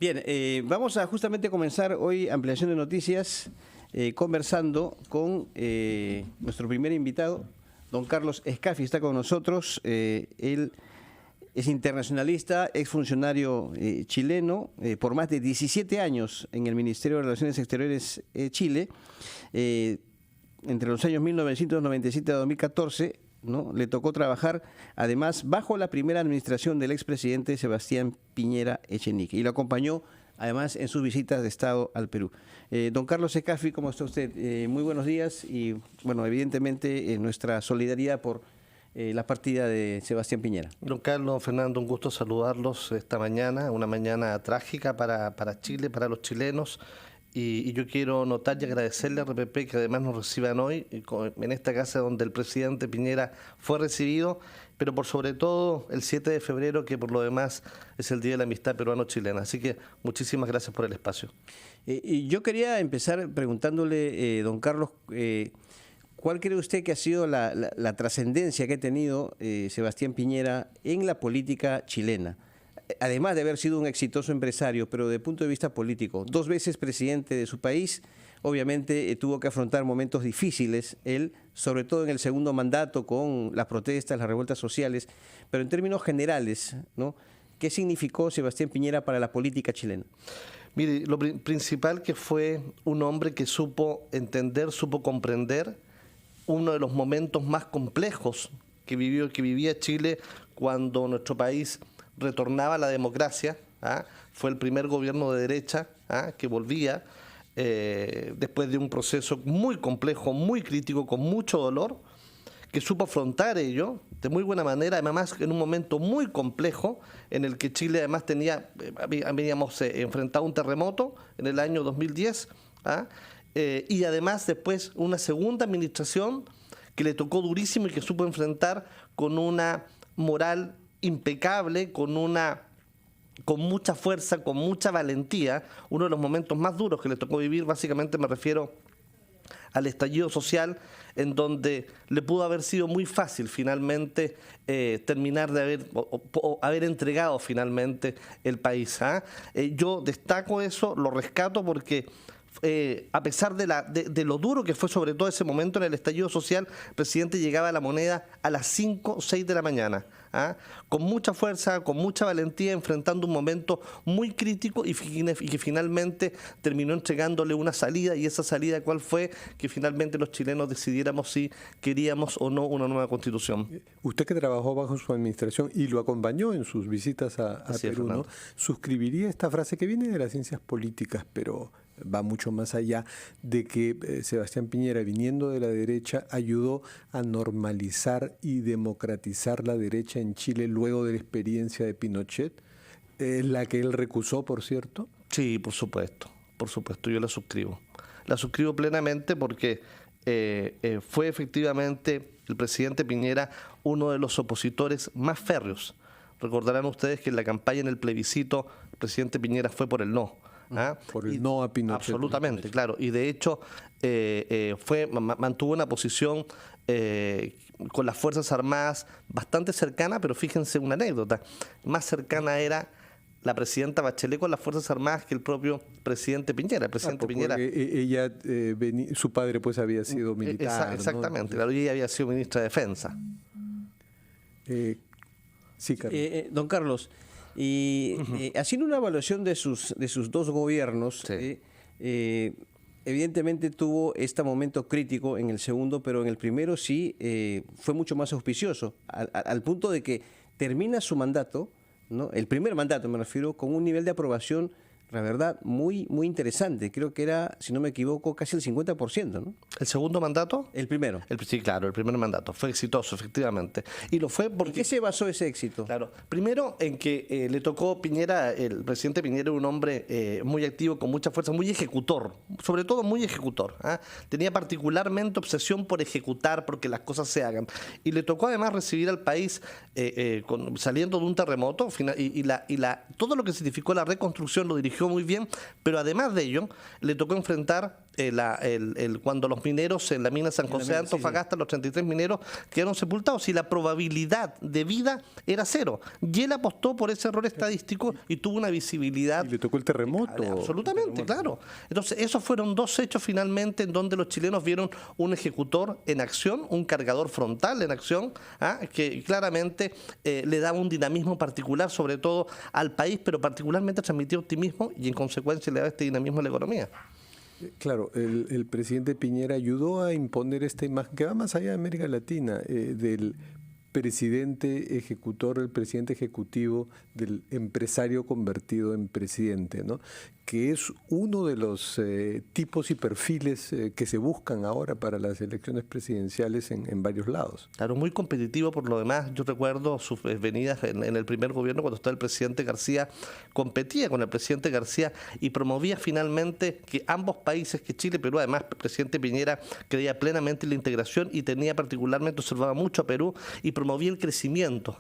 Bien, vamos a justamente comenzar hoy ampliación de noticias conversando con nuestro primer invitado, don Carlos Escafi, está con nosotros. Él es internacionalista, exfuncionario chileno, por más de 17 años en el Ministerio de Relaciones Exteriores Chile, entre los años 1997 a 2014, ¿no? Le tocó trabajar además bajo la primera administración del expresidente Sebastián Piñera Echenique y lo acompañó además en sus visitas de Estado al Perú. Don Carlos Escafi, ¿cómo está usted? Muy buenos días y bueno, evidentemente nuestra solidaridad por la partida de Sebastián Piñera. Don Carlos, Fernando, un gusto saludarlos esta mañana, una mañana trágica para Chile, para los chilenos. Y yo quiero notar y agradecerle a RPP que además nos reciban hoy en esta casa donde el presidente Piñera fue recibido, pero por sobre todo el 7 de febrero, que por lo demás es el Día de la Amistad Peruano-Chilena. Así que muchísimas gracias por el espacio. Y yo quería empezar preguntándole, don Carlos, ¿cuál cree usted que ha sido la trascendencia que ha tenido Sebastián Piñera en la política chilena? Además de haber sido un exitoso empresario, pero desde el punto de vista político, 2 veces presidente de su país, obviamente tuvo que afrontar momentos difíciles, él, sobre todo en el segundo mandato, con las protestas, las revueltas sociales, pero en términos generales, ¿no? ¿Qué significó Sebastián Piñera para la política chilena? Mire, lo principal que fue un hombre que supo entender, supo comprender uno de los momentos más complejos que vivía Chile cuando nuestro país retornaba a la democracia. Fue el primer gobierno de derecha que volvía después de un proceso muy complejo, muy crítico, con mucho dolor, que supo afrontar ello de muy buena manera, además en un momento muy complejo en el que Chile además habíamos enfrentado un terremoto en el año 2010, y además después una segunda administración que le tocó durísimo y que supo enfrentar con una moral impecable, con mucha fuerza, con mucha valentía, uno de los momentos más duros que le tocó vivir. Básicamente me refiero al estallido social, en donde le pudo haber sido muy fácil finalmente terminar de haber entregado finalmente el país. Yo destaco eso, lo rescato porque a pesar de lo duro que fue sobre todo ese momento en el estallido social, el presidente llegaba a la moneda a las 5 o 6 de la mañana, con mucha fuerza, con mucha valentía, enfrentando un momento muy crítico y que finalmente terminó entregándole una salida. Y esa salida, ¿cuál fue? Que finalmente los chilenos decidiéramos si queríamos o no una nueva constitución. Usted, que trabajó bajo su administración y lo acompañó en sus visitas a Perú, ¿no? ¿Suscribiría esta frase que viene de las ciencias políticas, pero va mucho más allá, de que Sebastián Piñera, viniendo de la derecha, ayudó a normalizar y democratizar la derecha en Chile luego de la experiencia de Pinochet, la que él recusó, por cierto? Sí, por supuesto, yo la suscribo. La suscribo plenamente porque fue efectivamente el presidente Piñera uno de los opositores más férreos. Recordarán ustedes que en la campaña, en el plebiscito, el presidente Piñera fue por el no. Por el no a Pinochet. Absolutamente, claro. Y de hecho mantuvo una posición con las Fuerzas Armadas bastante cercana, pero fíjense una anécdota, más cercana era la presidenta Bachelet con las Fuerzas Armadas que el propio presidente Piñera. El presidente Piñera, ella, su padre pues había sido militar. Exactamente, ¿no? Claro, y ella había sido ministra de Defensa. Sí, Carlos. Don Carlos, y haciendo una evaluación de sus 2 gobiernos, sí. Evidentemente tuvo este momento crítico en el segundo, pero en el primero sí fue mucho más auspicioso, al punto de que termina su mandato, ¿no? El primer mandato me refiero, con un nivel de aprobación, la verdad, muy interesante. Creo que era, si no me equivoco, casi el 50%, ¿no? ¿El segundo mandato? El primero. Sí, claro, el primer mandato. Fue exitoso, efectivamente. Y lo fue porque... ¿En qué se basó ese éxito? Claro, primero en que le tocó Piñera, el presidente Piñera era un hombre muy activo, con mucha fuerza, muy ejecutor, sobre todo muy ejecutor. Tenía particularmente obsesión por ejecutar, porque las cosas se hagan. Y le tocó además recibir al país saliendo de un terremoto, y todo lo que significó la reconstrucción lo dirigió muy bien, pero además de ello le tocó enfrentar cuando los mineros en la mina San José de Antofagasta, los 33 mineros quedaron sepultados y la probabilidad de vida era cero. Y él apostó por ese error estadístico y tuvo una visibilidad. Y le tocó el terremoto. Absolutamente, claro. Entonces, esos fueron dos hechos finalmente en donde los chilenos vieron un ejecutor en acción, un cargador frontal en acción, que claramente le daba un dinamismo particular, sobre todo al país, pero particularmente transmitía optimismo y en consecuencia le daba este dinamismo a la economía. Claro, el presidente Piñera ayudó a imponer esta imagen que va más allá de América Latina, del presidente ejecutor, el presidente ejecutivo, del empresario convertido en presidente, ¿no? Que es uno de los tipos y perfiles que se buscan ahora para las elecciones presidenciales en varios lados. Claro, muy competitivo por lo demás. Yo recuerdo sus venidas en el primer gobierno cuando estaba el presidente García, competía con el presidente García y promovía finalmente que ambos países, que Chile y Perú, además el presidente Piñera creía plenamente en la integración y tenía particularmente, observaba mucho a Perú y promovía el crecimiento,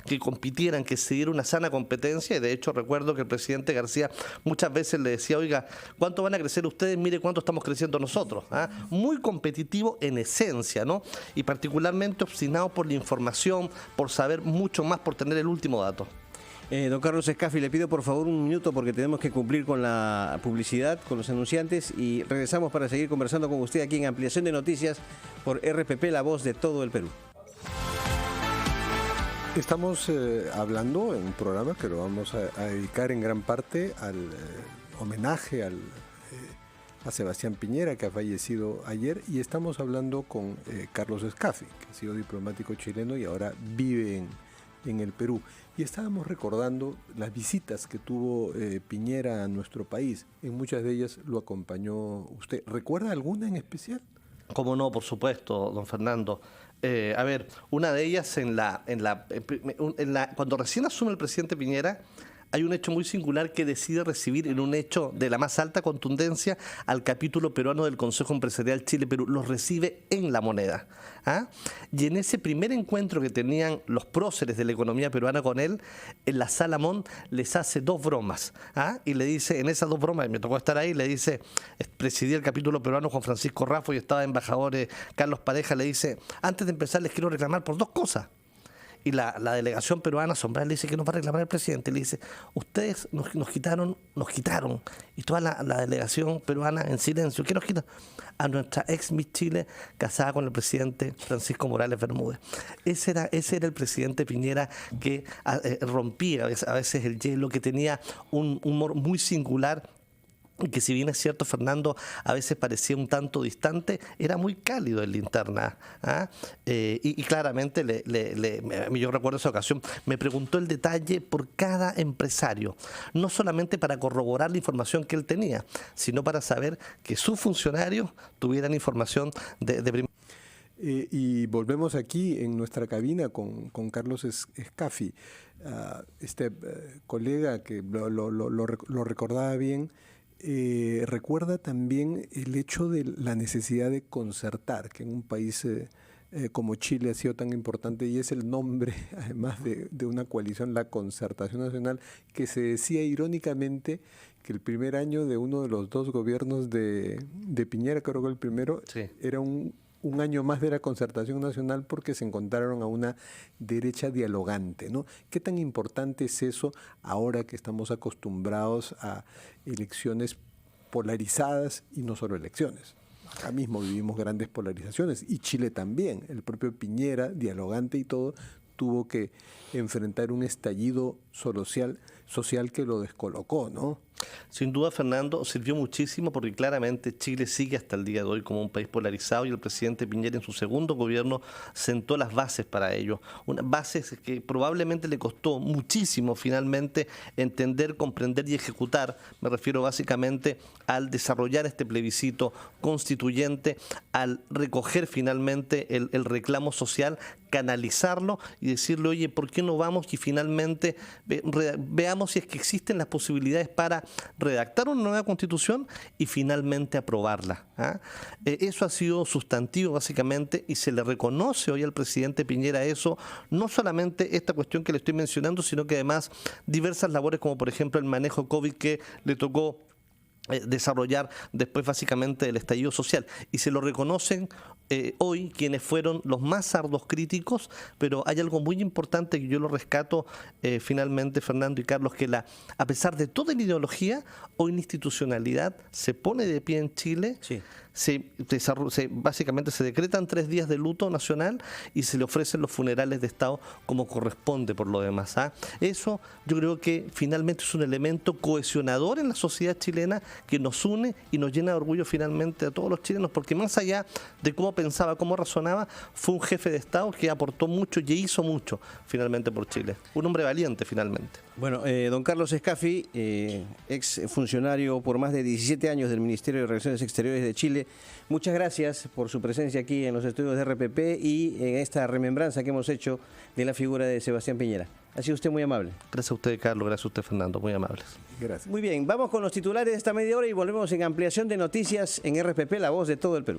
que compitieran, que se diera una sana competencia y de hecho recuerdo que el presidente García muchas veces le decía, oiga, ¿cuánto van a crecer ustedes? Mire cuánto estamos creciendo nosotros. Muy competitivo en esencia, ¿no? Y particularmente obstinado por la información, por saber mucho más, por tener el último dato. Don Carlos Escafi, le pido por favor un minuto porque tenemos que cumplir con la publicidad, con los anunciantes y regresamos para seguir conversando con usted aquí en Ampliación de Noticias por RPP, la voz de todo el Perú. Estamos hablando en un programa que lo vamos a dedicar en gran parte al homenaje a Sebastián Piñera, que ha fallecido ayer, y estamos hablando con Carlos Escafi, que ha sido diplomático chileno y ahora vive en el Perú. Y estábamos recordando las visitas que tuvo Piñera a nuestro país. En muchas de ellas lo acompañó usted. ¿Recuerda alguna en especial? Cómo no, por supuesto, don Fernando. A ver, una de ellas cuando recién asume el presidente Piñera, hay un hecho muy singular que decide recibir en un hecho de la más alta contundencia al capítulo peruano del Consejo Empresarial Chile-Perú. Los recibe en La Moneda. Y en ese primer encuentro que tenían los próceres de la economía peruana con él, en la Sala Montt les hace dos bromas. Y le dice, en esas dos bromas, me tocó estar ahí, le dice, presidí el capítulo peruano Juan Francisco Raffo y estaba embajador Carlos Pareja, le dice, antes de empezar les quiero reclamar por dos cosas. Y la delegación peruana asombrada le dice que nos va a reclamar el presidente. Le dice, ustedes nos quitaron, y toda la delegación peruana en silencio. ¿Qué nos quitan? A nuestra ex Miss Chile casada con el presidente Francisco Morales Bermúdez. Ese era el presidente Piñera que rompía a veces el hielo, que tenía un humor muy singular, que si bien es cierto, Fernando, a veces parecía un tanto distante, era muy cálido en la interna. Y claramente, yo recuerdo esa ocasión, me preguntó el detalle por cada empresario, no solamente para corroborar la información que él tenía, sino para saber que sus funcionarios tuvieran información de primera. Y volvemos aquí en nuestra cabina con Carlos Escafi, colega que lo recordaba bien. Recuerda también el hecho de la necesidad de concertar, que en un país como Chile ha sido tan importante, y es el nombre, además de una coalición, la Concertación Nacional, que se decía irónicamente que el primer año de uno de los dos gobiernos de Piñera, creo que el primero, sí, era un año más de la Concertación Nacional porque se encontraron a una derecha dialogante, ¿no? ¿Qué tan importante es eso ahora que estamos acostumbrados a elecciones polarizadas y no solo elecciones? Acá mismo vivimos grandes polarizaciones y Chile también. El propio Piñera, dialogante y todo, tuvo que enfrentar un estallido social que lo descolocó, ¿no? Sin duda, Fernando, sirvió muchísimo porque claramente Chile sigue hasta el día de hoy como un país polarizado y el presidente Piñera en su segundo gobierno sentó las bases para ello. Unas bases que probablemente le costó muchísimo finalmente entender, comprender y ejecutar. Me refiero básicamente al desarrollar este plebiscito constituyente, al recoger finalmente el reclamo social, canalizarlo y decirle, oye, ¿por qué no vamos y finalmente veamos si es que existen las posibilidades para redactar una nueva constitución y finalmente aprobarla? Eso ha sido sustantivo básicamente y se le reconoce hoy al presidente Piñera eso, no solamente esta cuestión que le estoy mencionando, sino que además diversas labores como por ejemplo el manejo COVID que le tocó desarrollar después básicamente el estallido social. Y se lo reconocen hoy quienes fueron los más arduos críticos, pero hay algo muy importante que yo lo rescato finalmente, Fernando y Carlos, que a pesar de toda la ideología, hoy la institucionalidad se pone de pie en Chile. Sí. Básicamente se decretan 3 días de luto nacional y se le ofrecen los funerales de Estado como corresponde por lo demás. Eso yo creo que finalmente es un elemento cohesionador en la sociedad chilena que nos une y nos llena de orgullo finalmente a todos los chilenos, porque más allá de cómo pensaba, cómo razonaba, fue un jefe de Estado que aportó mucho y hizo mucho finalmente por Chile. Un hombre valiente finalmente. Bueno, don Carlos Escafi, ex funcionario por más de 17 años del Ministerio de Relaciones Exteriores de Chile, muchas gracias por su presencia aquí en los estudios de RPP y en esta remembranza que hemos hecho de la figura de Sebastián Piñera. Ha sido usted muy amable. Gracias a usted, Carlos. Gracias a usted, Fernando. Muy amables. Gracias. Muy bien, vamos con los titulares de esta media hora y volvemos en ampliación de noticias en RPP, la voz de todo el Perú.